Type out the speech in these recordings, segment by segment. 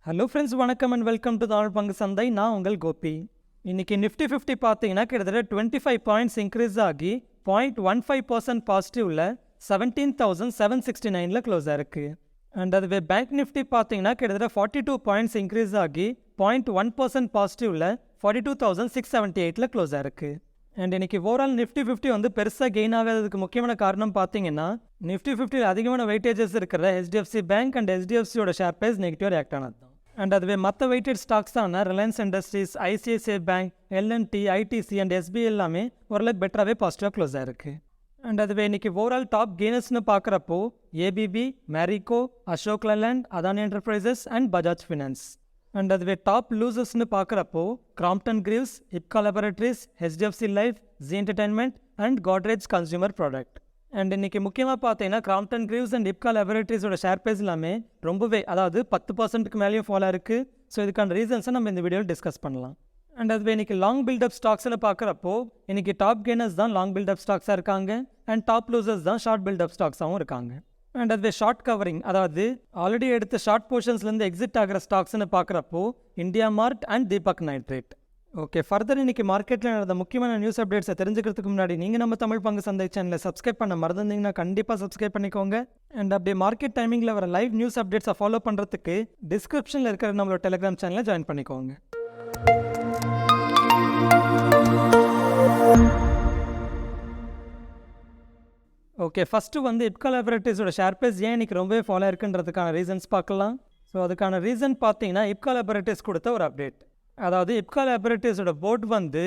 Hello friends, வணக்கம் and welcome to tamilpangusandhai. நான் உங்கள் கோபி. இன்னைக்கு நிஃப்டி 50 பார்த்தீங்கன்னா கிட்டத்தட்ட 25 பாயிண்ட்ஸ் இன்க்ரீஸ் ஆகி 0.15% பாசிட்டிவ்ல 17,769ல க்ளோஸ் ஆயிருக்கு. அண்ட் அதுவே பேங்க் நிஃப்டி பார்த்தீங்கன்னா கிட்டத்தட்ட 42 பாயிண்ட்ஸ் இன்க்ரீஸ் ஆகி 0.1% பாசிட்டிவ்ல 42,678ல க்ளோஸ் ஆயிருக்கு. அண்ட் இன்னைக்கு ஓவரால் நிஃப்டி 50 வந்து பெருசாக கெயின் ஆகாததுக்கு முக்கியமான காரணம் பார்த்தீங்கன்னா நிஃப்டி 50 அதிகமான வெயிட்டேஜஸ் இருக்கிற HDFC பேங்க் அண்ட் HDFCயோட ஷேர் ப்ரைஸ் நெகட்டிவாக ரியாக்ட் ஆனது. அண்ட் அதுவே மற்ற வெயிட்டட் ஸ்டாக்ஸான Reliance Industries, ICICI bank, L&T, ITC and SBI எல்லாமே ஓரளவுக்கு பெட்டராகவே பாசிட்டிவாக க்ளோஸ் ஆயிருக்கு. அண்ட் அதுவே இன்னைக்கு ஓவரால் டாப் கெய்னர்ஸ்னு பார்க்குறப்போ ABB, Marico, Ashok Leyland, Adani Enterprises and Bajaj Finance. And அதுவே டாப் லூசர்ஸ்னு பார்க்குறப்போ Crompton greaves, IPCA laboratories, HDFC life, Z entertainment and Godrej consumer product. And இன்றைக்கி முக்கியமாக பார்த்தீங்கன்னா Crompton greaves and IPCA laboratories share price எல்லாமே ரொம்பவே, அதாவது 10%க்கு மேலேயும் ஃபாலோ இருக்குது. ஸோ இதுக்கான ரீசன்ஸை நம்ம இந்த வீடியோவில் டிஸ்கஸ் பண்ணலாம். அண்ட் அதுவே இன்றைக்கி லாங் பில்டப் ஸ்டாக்ஸ்னு பார்க்குறப்போ இன்றைக்கி டாப் கெய்னர்ஸ் தான் லாங் பில்டப் ஸ்டாக்ஸாக இருக்காங்க அண்ட் டாப் லூசர்ஸ் தான் ஷார்ட் பில்டப் ஸ்டாக்ஸாகவும் இருக்காங்க. அண்ட் அதுவே ஷார்ட் கவரிங், அதாவது ஆல்ரெடி எடுத்த ஷார்ட் போர்ஷன்ஸ்லேருந்து எக்ஸிட் ஆகிற ஸ்டாக்ஸ்னு பார்க்குறப்போ India mart and Deepak nitrate. Okay, further இன்னைக்கு மார்க்கெட்டில் நடந்த முக்கியமான நியூஸ் அப்டேட்ஸை தெரிஞ்சுக்கிறதுக்கு முன்னாடி நீங்கள் நம்ம தமிழ் பங்கு சந்தை சேனலை சப்ஸ்கிரைப் பண்ண மறந்துருந்தீங்கன்னா கண்டிப்பாக சப்ஸ்கிரைப் பண்ணிக்கோங்க. அண்ட் அப்படியே மார்க்கெட் டைமிங்கில் வர லைவ் நியூஸ் அப்டேட்ஸை ஃபாலோ பண்ணுறதுக்கு டிஸ்கிரிப்ஷனில் இருக்கிற நம்மளோட டெலிகிராம் சேனலை ஜாயின் பண்ணிக்கோங்க. ஓகே, ஃபஸ்ட்டு வந்து IPCA laboratories ஷேர் ப்ரைஸ் ஏன் இன்னைக்கு ரொம்பவே ஃபாலோ இருக்குன்றதுக்கான ரீசன்ஸ் பார்க்கலாம். ஸோ அதுக்கான ரீசன் பார்த்தீங்கன்னா IPCA laboratories கொடுத்த ஒரு அப்டேட். அதாவது IPCA laboratories போர்டு வந்து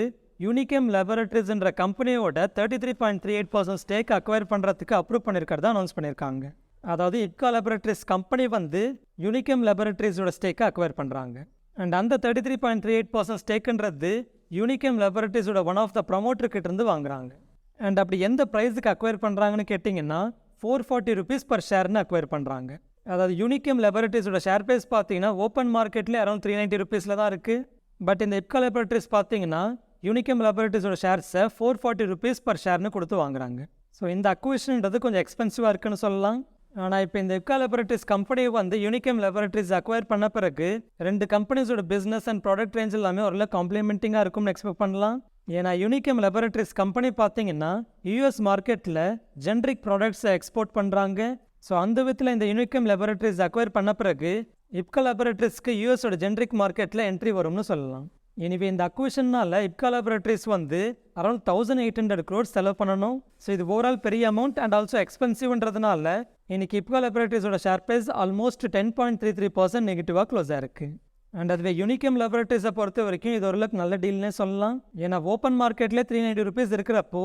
யூனிகேம் லேபரேட்டரிஸ்ன்ற கம்பெனியோட 33.38% ஸ்டேக் அக்வயர் பண்ணுறதுக்கு அப்ரூவ் பண்ணியிருக்கிறதா அனௌன்ஸ் பண்ணியிருக்காங்க. அதாவது IPCA laboratories கம்பெனி வந்து யூனிகேம் லேபரேட்டரிஸோட ஸ்டேக்கை அக்வயர் பண்ணுறாங்க. அண்ட் அந்த 33.38% ஸ்டேக்குன்றது யூனிகேம் லேபரேட்டரிஸோட ஒன் ஆஃப் த ப்ரமோட்டர்கிட்டேருந்து வாங்குறாங்க. அண்ட் அப்படி எந்த ப்ரைஸுக்கு அக்வயர் பண்ணுறாங்கன்னு கேட்டிங்கன்னா 440 rupees per ஷேர்னு அக்வயர் பண்ணுறாங்க. அதாவது யூனிகேம் லேபரேட்டரிஸோட ஷேர் ப்ரைஸ் பார்த்தீங்கன்னா ஓப்பன் மார்க்கெட்லேயே அரௌண்ட் 390 rupeesல தான் இருக்குது. பட் இந்த IPCA laboratories பார்த்தீங்கன்னா யூனிகேம் லேபரேட்டரிஸோட ஷேர்ஸை 440 rupees per ஷேர்னு கொடுத்து வாங்குறாங்க. ஸோ இந்த அக்விஷன்ன்றது கொஞ்சம் எக்ஸ்பென்சிவாக இருக்குன்னு சொல்லலாம். ஆனால் இப்போ இந்த IPCA laboratories கம்பெனி வந்து யூனிகேம் லேபரேட்டரிஸ் அக்வயர் பண்ண பிறகு ரெண்டு கம்பெனிஸோட பிஸ்னஸ் அண்ட் ப்ராடக்ட் ரேஞ்ச் எல்லாமே ஓரளவு காம்ப்ளிமெண்டிங்காக இருக்கும்னு எக்ஸ்பெக்ட் பண்ணலாம். ஏன்னா யூனிகேம் லேபரேட்டரிஸ் கம்பெனி பார்த்தீங்கன்னா US மார்க்கெட்டில் ஜென்ரிக் ப்ராடக்ட்ஸை எக்ஸ்போர்ட் பண்ணுறாங்க. ஸோ அந்த விதத்தில் இந்த யூனிகேம் லேபரேட்டரிஸ் அக்வயர் பண்ண பிறகு IPCA laboratories யூஎஸோட ஜென்ரிக் மார்க்கெட்டில் என்ட்ரி வரும்னு சொல்லலாம். எனவே இந்த அக்விஷனால் IPCA laboratories வந்து அரௌண்ட் 1800 crores செலவு பண்ணணும். ஸோ இது ஓவரால் பெரிய அமௌண்ட் அண்ட் ஆல்சோ எக்ஸ்பென்சிவ்ன்றதுனால இன்னைக்கு IPCA laboratories share price almost 10.33% நெகட்டிவாக க்ளோஸ் ஆயிருக்கு. அண்ட் அதுவே யூனிகேம் லேபரேட்டரிஸை பொறுத்த வரைக்கும் இது ஓரளவுக்கு நல்ல டீல்னே சொல்லலாம். ஏன்னா ஓப்பன் மார்க்கெட்லேயே 390 rupees இருக்கிறப்போ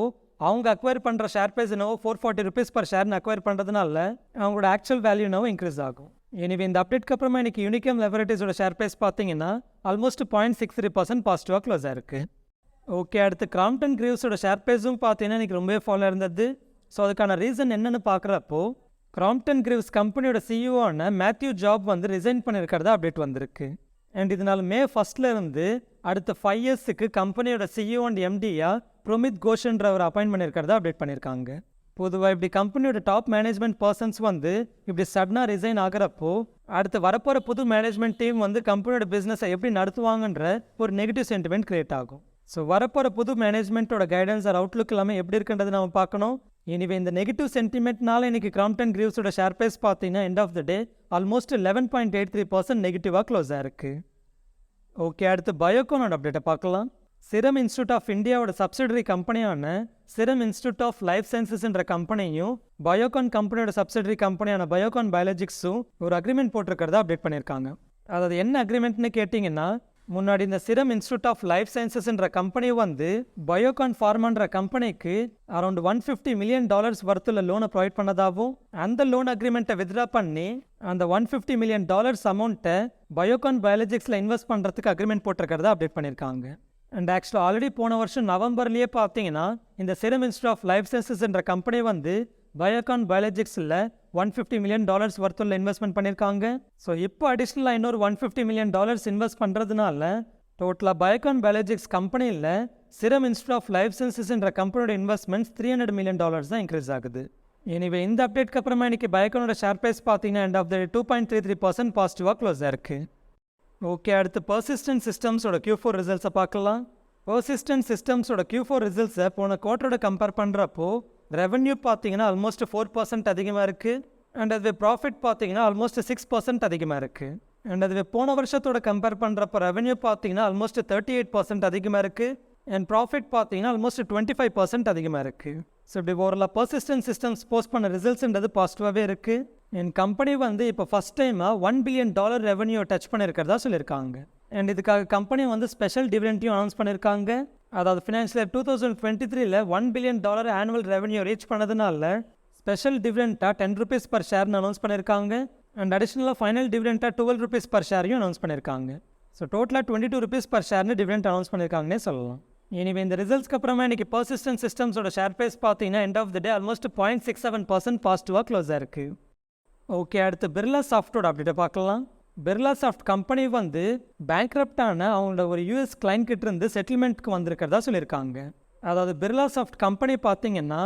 அவங்க அக்வயர் பண்ணுற ஷேர் ப்ரைஸ் என்னவோ 440 rupees per ஷேர்னு அக்வயர் பண்ணுறதுனால அவங்களோட ஆக்சுவல் வேல்யூ என்னவோ இன்க்ரீஸ் ஆகும். எனவே இந்த அப்டேட்க்கு அப்புறமா இன்னைக்கு யூனிகேம் லேபரேட்டரிஸோட ஷேர் ப்ரைஸ் பார்த்தீங்கன்னா ஆல்மோஸ்ட் 0.63% பாசிட்டிவாக க்ளோஸ் ஆயிருக்கு. ஓகே, அடுத்து Crompton greaves ஷேர் ப்ரைஸும் பார்த்தீங்கன்னா இன்னைக்கு ரொம்பவே ஃபாலோ இருந்தது. ஸோ அதுக்கான ரீசன் என்னென்னு பார்க்குறப்போ Crompton greaves கம்பெனியோட CEO மேத்யூ ஜாப் வந்து ரிசைன் பண்ணியிருக்கிறதா அப்டேட் வந்திருக்கு. அண்ட் இதனால் May 1 இருந்து அடுத்த 5 yearsக்கு கம்பெனியோட CEO அண்ட் MDயா புரோமித் கோஷ்ன்றவர் அப்பாயின்ட் பண்ணியிருக்கிறதா அப்டேட் பண்ணியிருக்காங்க. பொதுவாக இப்படி கம்பெனியோட டாப் மேனேஜ்மெண்ட் பர்சன்ஸ் வந்து இப்படி சடனாக ரிசைன் ஆகிறப்போ அடுத்து வரப்போகிற புது மேனேஜ்மெண்ட் டீம் வந்து கம்பெனியோட பிஸ்னஸை எப்படி நடத்துவாங்கன்ற ஒரு நெகட்டிவ் சென்டிமெண்ட் கிரியேட் ஆகும். ஸோ வரப்போகிற புது மேனேஜ்மெண்ட்டோட கைடன்ஸ் ஆர் அவுட்லுக் எல்லாமே எப்படி இருக்குன்றது நம்ம பார்க்கணும். எனவே இந்த நெகட்டிவ் சென்டிமெண்ட்னால இன்னைக்கு Crompton greaves ஷேர் ப்ரைஸ் பார்த்தீங்கன்னா end of the day almost 11.83% நெகட்டிவாக க்ளோஸ் ஆயிருக்கு. ஓகே, அடுத்து Biocon அப்டேட்டை பார்க்கலாம். சிரம் இன்ஸ்டியூட் ஆஃப் இந்தியாவோட சப்சிடரி கம்பெனியான சிரம் இன்ஸ்டியூட் ஆஃப் லைஃப் சயின்சஸ்ன்ற கம்பெனியும் Biocon கம்பெனியோட சப்சிடரி கம்பெனியான Biocon பயாலஜிக்ஸும் ஒரு அக்ரிமெண்ட் போட்டிருக்கிறதா அப்டேட் பண்ணியிருக்காங்க. அதாவது என்ன அக்ரிமெண்ட்னு கேட்டிங்கன்னா முன்னாடி இந்த சிரம் இன்ஸ்டியூட் ஆஃப் லைஃப் சயின்சஸ்ன்ற கம்பெனி வந்து Biocon ஃபார்மான்ற கம்பெனிக்கு அரௌண்ட் $150 million வர்த்துள்ள லோனை ப்ரொவைட் பண்ணதாகவும் அந்த லோன் அக்ரிமெண்ட்டை வித்ட்ரா பண்ணி அந்த $150 million அமௌண்ட்டை Biocon பயாலஜிக்ஸில் இன்வெஸ்ட் பண்ணுறதுக்கு அக்ரிமெண்ட் போட்டிருக்கிறதா அப்டேட் பண்ணியிருக்காங்க. அண்ட் ஆக்சுவலாக ஆல்ரெடி போன வருஷம் நவம்பர்லேயே பார்த்தீங்கன்னா இந்த சிரம் இன்ஸ்டியூட் ஆஃப் லைஃப் சயின்சஸ்ன்ற கம்பெனி வந்து Biocon பயாலஜிக்ஸில் $150 million வர்த்துள்ள இன்வெஸ்ட்மெண்ட் பண்ணியிருக்காங்க. ஸோ இப்போ அடிஷ்னலாக இன்னொரு $150 million இன்வெஸ்ட் பண்ணுறதுனால டோட்டலாக Biocon பயாலஜிக்ஸ் கம்பெனியில் சிரம் இன்ஸ்டியூட் ஆஃப் லைஃப் சயின்சஸ்ன்ற கம்பெனியோட இன்வெஸ்ட்மெண்ட்ஸ் $300 million தான் இன்க்ரீஸ் ஆகுது. எனவே இந்த அப்டேட்க்கு அப்புறமா இன்னைக்கு Bioconோட ஷேர் ப்ரைஸ் பார்த்தீங்கன்னா எண்ட் ஆஃப் த 2.33% பாசிட்டிவாக க்ளோஸ் ஆயிருக்கு. ஓகே, அடுத்து பர்சிஸ்டன்ட் சிஸ்டம்ஸோட Q4 ரிசல்ட்ஸை பார்க்கலாம். பர்சிஸ்டன்ட் சிஸ்டம்ஸோட Q4 ரிசல்ட்ஸை போன குவார்ட்டரோட கம்பேர் பண்ணுறப்போ ரெவன்யூ பார்த்தீங்கன்னா ஆல்மோஸ்ட் 4% அதிகமாக இருக்குது. அண்ட் அதுவே ப்ராஃபிட் பார்த்தீங்கன்னா ஆல்மோஸ்ட் 6% அதிகமாக இருக்குது. அண்ட் அதுவே போன வருஷத்தோட கம்பேர் பண்ணுறப்போ ரெவன்யூ பார்த்தீங்கன்னா ஆல்மோஸ்ட் 38% அதிகமாக இருக்குது. அண்ட் ப்ராஃபிட் பார்த்தீங்கன்னா ஆல்மோஸ்ட் 25% அதிகமாக இருக்குது. ஸோ இப்படி ஓரளவு பர்சிஸ்டன்ட் சிஸ்டம்ஸ் போஸ்ட் பண்ண ரிசல்ட்ஸ்ன்றது பாசிட்டிவாகவே இருக்குது. என் கம்பெனி வந்து இப்போ ஃபஸ்ட் டைமாக $1 பில்லியன் ரெவன்யூ டச் பண்ணியிருக்கிறதா சொல்லியிருக்காங்க. அண்ட் இதுக்காக கம்பெனி வந்து ஸ்பெஷல் டிவிடெண்ட்டையும் அனௌன்ஸ் பண்ணியிருக்காங்க. அதாவது financial year 2023 $1 billion annual revenue reach பண்ணதுனால ஸ்பெஷல் டிவிடெண்ட்டாக ₹10 பர் ஷேர்னு அனௌன்ஸ் பண்ணியிருக்காங்க. அண்ட் அடிஷ்னலாக ஃபைனல் டிவிடெண்ட்டாக ₹12 பர் ஷேரையும் அனௌன்ஸ் பண்ணியிருக்காங்க. ஸோ டோட்டலாக ₹22 பர் ஷேர்னு டிவிடெண்ட் அனௌன்ஸ் பண்ணியிருக்காங்கன்னே சொல்லலாம். எனவே இந்த ரிசல்ட்ஸ்க்கு அப்புறமா இன்றைக்கி பர்சிஸ்டன்ட் சிஸ்டம்ஸோட ஷேர் ப்ரைஸ் பார்த்தீங்கன்னா end of the day almost 0.67% பாசிட்டிவாக க்ளோஸ் ஆயிருக்கு. ஓகே, அடுத்து பிர்லா சாஃப்ட்டோட அப்டேட்டை பார்க்கலாம். பிர்லா சாஃப்ட் கம்பெனி வந்து பேங்க்ரப்டான அவங்களோட ஒரு US கிளைண்ட் கிட்ட இருந்து செட்டில்மெண்ட்க்கு வந்திருக்கிறதா சொல்லியிருக்காங்க. அதாவது பிர்லா சாஃப்ட் கம்பெனி பார்த்தீங்கன்னா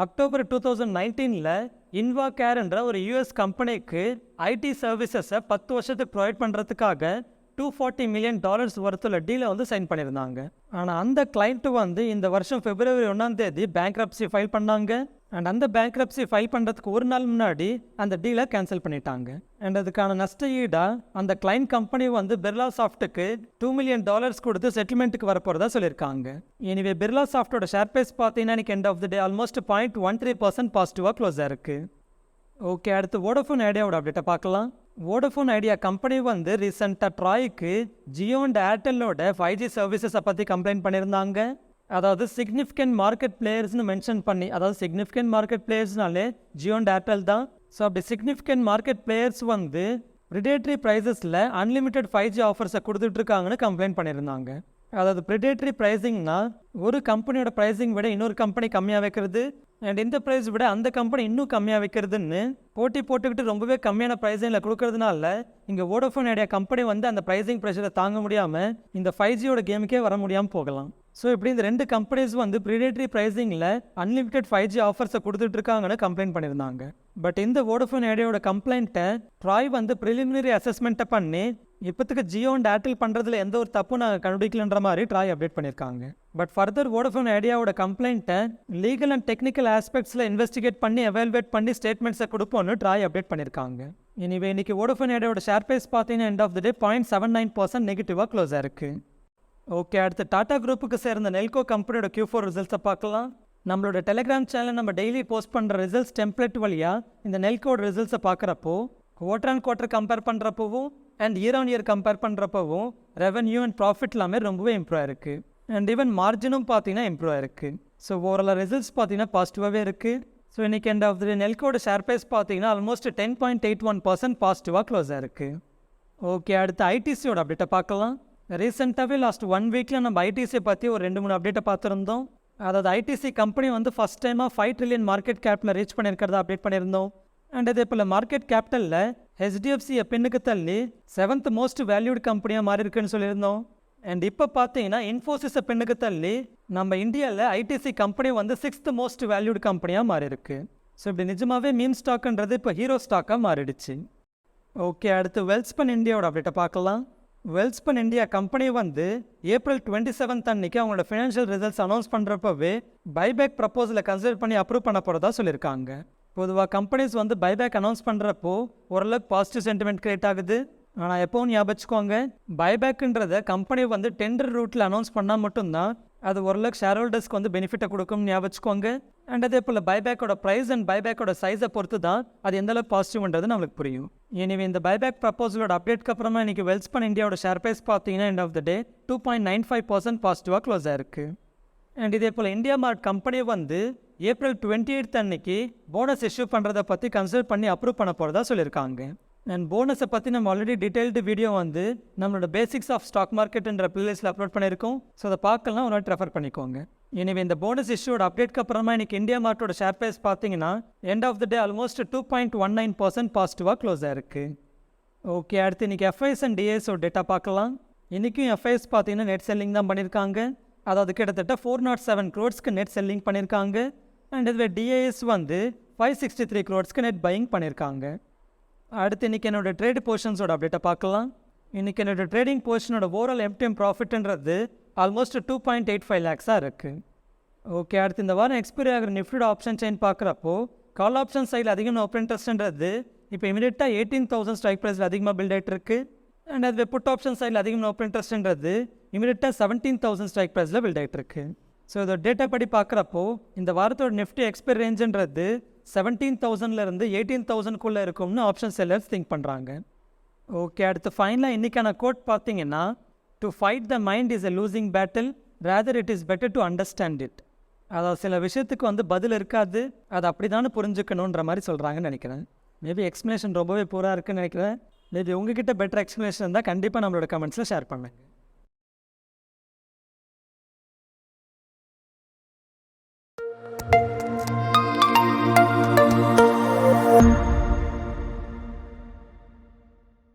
அக்டோபர் 2019 இன்வாகேர்ன்ற ஒரு US கம்பெனிக்கு IT சர்வீசஸை 10 வருஷத்துக்கு ப்ரொவைட் பண்ணுறதுக்காக $240 மில்லியன் ஒர்த்துள்ள டீலை வந்து சைன் பண்ணியிருந்தாங்க. ஆனால் அந்த கிளைண்ட்டு வந்து இந்த வருஷம் February 1 பேங்க்ரப்சி ஃபைல் பண்ணாங்க. அண்ட் அந்த பேங்க்ரப்சி ஃபைல் பண்ணுறதுக்கு ஒரு நாள் முன்னாடி அந்த டீலை கேன்சல் பண்ணிட்டாங்க. அண்ட் அதுக்கான நஷ்ட ஈடாக அந்த கிளைண்ட் கம்பெனி வந்து பிர்லா சாஃப்ட்டுக்கு $2 மில்லியன் கொடுத்து செட்டில்மெண்ட்டுக்கு வரப்போகிறதா சொல்லியிருக்காங்க. எனவே பிர்லா சாஃப்ட்டோட ஷேர் ப்ரைஸ் பார்த்தீங்கன்னா எனக்கு end of the day almost 0.13% பாசிட்டிவாக க்ளோஸ் ஆயிருக்கு. ஓகே, அடுத்து வோடஃபோன் ஐடியாவோட அப்டேட்டை பார்க்கலாம். வோடஃபோன் ஐடியா கம்பெனி வந்து ரீசெண்டாக ட்ராய்க்கு ஜியோ அண்ட் ஏர்டெல்லோட 5G சர்வீசஸை பற்றி கம்ப்ளைண்ட் பண்ணியிருந்தாங்க. அதாவது சிக்னிஃபிகண்ட் மார்க்கெட் பிளேயர்ஸ்னு மென்ஷன் பண்ணி, அதாவது சிக்னிஃபிகண்ட் மார்க்கெட் பிளேயர்ஸ்னாலே ஜியோ அண்ட் ஏர்டெல் தான். ஸோ அப்படி சிக்னிஃபிகண்ட் மார்க்கெட் பிளேயர்ஸ் வந்து ப்ரிடேட்டரி ப்ரைஸஸில் அன்லிமிட்டெட் 5G ஆஃபர்ஸை கொடுத்துட்ருக்காங்கன்னு கம்ப்ளைண்ட் பண்ணியிருந்தாங்க. அதாவது ப்ரிடேட்டரி ப்ரைஸிங்னா ஒரு கம்பெனியோட ப்ரைஸிங் விட இன்னொரு கம்பெனி கம்மியாக வைக்கிறது, அண்ட் இந்த ப்ரைஸ் விட அந்த கம்பெனி இன்னும் கம்மியாக வைக்கிறதுன்னு போட்டி போட்டுக்கிட்டு ரொம்பவே கம்மியான ப்ரைஸிங்கில் கொடுக்கறதுனால இங்கே வோடஃபோன் ஐடியா கம்பெனி வந்து அந்த ப்ரைஸிங் ப்ரெஷரை தாங்க முடியாமல் இந்த 5Gயோட கேமுக்கே வர முடியாமல் போகலாம். ஸோ இப்படி இந்த ரெண்டு கம்பெனிஸ் வந்து ப்ரிடேட்டரி ப்ரைஸிங்கில் அன்லிமிட்டெட் 5G ஆஃபர்ஸை கொடுத்துட்ருக்காங்கன்னு கம்ப்ளைண்ட் பண்ணியிருந்தாங்க. பட் இந்த வோடஃபோன் ஐடியாவோட கம்ப்ளைண்ட்டை ட்ராய் வந்து ப்ரிலிமினரி அசஸ்மெண்ட்டை பண்ணி இப்போத்துக்கு ஜியோ அண்ட் ஏர்டெல் பண்ணுறதுல எந்த ஒரு தப்பும் நாங்கள் கண்டுபிடிக்கலன்ற மாதிரி ட்ராய் அப்டேட் பண்ணியிருக்காங்க. பட் ஃபர்தர் வோடஃபோன் ஐடியாவோட கம்ப்ளைண்ட்டை லீகல் அண்ட் டெக்னிக்கல் ஆஸ்பெக்ட்ஸில் இன்வெஸ்டிகேட் பண்ணி எவால்வேட் பண்ணி ஸ்டேட்மெண்ட்ஸை கொடுப்போன்னு ட்ராய் அப்டேட் பண்ணியிருக்காங்க. இனிவே இன்றைக்கி வோடஃபோன் ஐடியாவோட ஷேர் ப்ரைஸ் பார்த்தீங்கன்னா எண்ட் ஆஃப் த டே 0.79% நெகட்டிவாக க்ளோஸ் ஆயிருக்கு. ஓகே, அடுத்து டாடா குரூப்புக்கு சேர்ந்த நெல்கோ கம்பெனியோட Q4 ரிசல்ட்ஸை பார்க்கலாம். நம்மளோட டெலிகிராம் சேனல் நம்ம டெய்லி போஸ்ட் பண்ணுற ரிசல்ட்ஸ் டெம்ப்ளேட் வழியாக இந்த நெல்கோட ரிசல்ட்ஸை பார்க்குறப்போ குவார்டர் அண்ட் குவார்டர் கம்பேர் பண்ணுறப்போவும் and year on year compare பண்ணுறப்போவும் ரெவன்யூ அண்ட் ப்ராஃபிட் எல்லாமே ரொம்பவே இம்ப்ரூவ் ஆயிருக்கு. அண்ட் ஈவன் மார்ஜினும் பார்த்தீங்கன்னா இம்ப்ரூவ் ஆயிருக்கு. ஸோ ஓவரால் ரிசல்ட்ஸ் பார்த்தீங்கன்னா பாசிட்டிவாகவே இருக்குது. ஸோ இன்றைக்கி எண்ட் ஆஃப் த நெல்கோட ஷேர் ப்ரைஸ் பார்த்தீங்கன்னா ஆல்மோஸ்ட் 10.81% பாசிட்டிவாக க்ளோஸ் ஆயிருக்கு. ஓகே, அடுத்து ஐடிசியோட அப்டேட்டை பார்க்கலாம். ரீசெண்டாகவே லாஸ்ட் 1 வீக்கில் நம்ம ஐடிசி பற்றி ஒரு 2-3 அப்டேட்டை பார்த்துருந்தோம். அதாவது ஐடிசி கம்பெனி வந்து ஃபஸ்ட் டைமாக 5 ட்ரில்லியன் மார்க்கெட் கேப்பில் ரீச் பண்ணியிருக்கிறதா அப்டேட் பண்ணியிருந்தோம். அண்ட் இதே போல் மார்க்கெட் கேபிட்டலில் HDFCயை பின்னுக்கு தள்ளி 7th மோஸ்ட் வேல்யூடு கம்பெனியாக மாறி இருக்குன்னு சொல்லியிருந்தோம். அண்ட் இப்போ பார்த்தீங்கன்னா இன்ஃபோசிஸை பின்னுக்கு தள்ளி நம்ம இந்தியாவில் ஐடிசி கம்பெனி வந்து 6th மோஸ்ட் வேல்யூடு கம்பெனியாக மாறி இருக்கு. ஸோ இப்படி நிஜமாகவே மீம் ஸ்டாக்குன்றது இப்போ ஹீரோ ஸ்டாக்காக மாறிடுச்சு. ஓகே, அடுத்து வெல்ஸ்பன் இந்தியாவோட அப்டேட்டை பார்க்கலாம். வெல்ஸ்பன் இந்தியா கம்பெனி வந்து April 27 அன்னைக்கு அவங்களோட ஃபினான்ஷியல் ரிசல்ட்ஸ் அனௌன்ஸ் பண்ணுறப்பவே பைபேக் ப்ரப்போசலை கன்சிடர் பண்ணி அப்ரூவ் பண்ண போகிறதா சொல்லியிருக்காங்க. பொதுவாக கம்பெனிஸ் வந்து பைபேக் அனௌன்ஸ் பண்ணுறப்போ ஓரளவுக்கு பாசிட்டிவ் சென்டிமெண்ட் கிரியேட் ஆகுது. ஆனால் எப்போவும் ஞாபகம் வச்சுக்கோங்க, பைபேக்குன்றதை கம்பெனி வந்து டெண்டர் ரூட்டில் அனௌன்ஸ் பண்ணால் மட்டும்தான் அது ஓரளவுக்கு ஷேர் ஹோல்டர்ஸ்க்கு வந்து பெனிஃபிட்டை கொடுக்கும்னு ஞாபகம் வச்சுக்கோங்க. அண்ட் அதே போல் பைபேக்கோட ப்ரைஸ் அண்ட் பைபேக்கோட சைஸை பொறுத்து தான் அது எந்தளவுக்கு பாசிட்டிவ்ன்றது நம்மளுக்கு புரியும். எனவே இந்த பைபேக் ப்ரப்போசலோட அப்டேட்க்கு அப்புறமா இன்றைக்கி வெல்ஸ்பன் இந்தியாவோட ஷேர் ப்ரைஸ் பார்த்தீங்கன்னா எண்ட் ஆஃப் த டே 2.95% பாசிட்டிவாக க்ளோஸ் ஆயிருக்கு. அண்ட் இதே போல் இந்தியா மார்ட் கம்பெனி வந்து April 28 அன்னைக்கு போனஸ் இஷ்யூ பண்ணுறதை பற்றி கன்சிடர் பண்ணி அப்ரூவ் பண்ண போகிறதா சொல்லியிருக்காங்க. அண்ட் போனஸை பற்றி நம்ம ஆல்ரெடி டீட்டெயில்டு வீடியோ வந்து நம்மளோட பேசிக்ஸ் ஆஃப் ஸ்டாக் மார்க்கெட்ன்ற பிளேலிஸ்ட்டில் அப்லோட் பண்ணியிருக்கோம். ஸோ அதை பார்க்கலாம், ஒரு நாள் ரெஃபர் பண்ணிக்கோங்க. எனவே இந்த போனஸ் இஷ்யூட அப்டேட்க்கு அப்புறமா இன்றைக்கி இந்தியா மார்ட்டோட ஷேர் ப்ரைஸ் பார்த்தீங்கன்னா end of the day almost 2.19% பாசிட்டிவாக க்ளோஸ் ஆயிருக்கு. ஓகே, அடுத்து இன்றைக்கி எஃப்ஐஎஸ் அண்ட் டிஐஎஸோட டேட்டா பார்க்கலாம். இன்றைக்கும் எஃப்ஐஎஸ் பார்த்தீங்கன்னா நெட் செல்லிங் தான் பண்ணியிருக்காங்க. அதாவது கிட்டத்தட்ட 407 crores நெட் செல்லிங் பண்ணியிருக்காங்க. அண்ட் இதுவே டிஐஎஸ் வந்து 563 crores நெட் பையிங் பண்ணியிருக்காங்க. அடுத்து இன்றைக்கி என்னோடய ட்ரேட் போர்ஷன்ஸோட அப்டேட்டை பார்க்கலாம். இன்றைக்கி என்னோடய ட்ரேடிங் பொசிஷனோட ஓவரால் எம்டிஎம் ப்ராஃபிட்ன்றது ஆல்மோஸ்ட் 2.85 lakhs-ஆக இருக்குது. ஓகே, அடுத்து இந்த வாரம் எக்ஸ்பைரி ஆகிற நிஃப்டியோட ஆப்ஷன் செயின் பார்க்குறப்போ கால் ஆப்ஷன் சைடில் அதிகம் ஓப்பன் இன்ட்ரெஸ்ட்ன்றது இப்போ இமீடியட்டாக 18,000 ஸ்ட்ரைக் ப்ரைஸில் அதிகமாக பில்ட் ஆகிட்டு இருக்கு. அண்ட் அது புட் ஆப்ஷன் சைடில் அதிகம் ஓப்பன் இன்ட்ரெஸ்ட்ன்றது இமீடியட்டாக 17,000 ஸ்ட்ரைக் ப்ரைஸில் பில்ட் ஆகிட்டு இருக்கு. ஸோ இதோட டேட்டா படி பார்க்குறப்போ இந்த வாரத்தோட நிஃப்டி எக்ஸ்பைரி ரேஞ்சுன்றது 17,000லேருந்து 18,000க்குள்ளே இருக்கும்னு ஆப்ஷன் செல்லர்ஸ் திங்க் பண்ணுறாங்க. ஓகே, அடுத்து ஃபைனலாக இன்றைக்கான கோட் பார்த்தீங்கன்னா, to fight the mind is a losing battle, rather it is better to understand it. அதாவது சில விஷயத்துக்கு பதில் இருக்காது, அது அப்படி தானே புரிஞ்சுக்கணுன்ற மாதிரி சொல்கிறாங்கன்னு நினைக்கிறேன். மேபி எக்ஸ்ப்ளனேஷன் ரொம்பவே பூராக இருக்குன்னு நினைக்கிறேன். மேபி உங்ககிட்ட பெட்டர் எக்ஸ்ப்ளனேஷன் இருந்தால் கண்டிப்பாக நம்மளோட கமெண்ட்ஸில் ஷேர் பண்ணுங்கள்.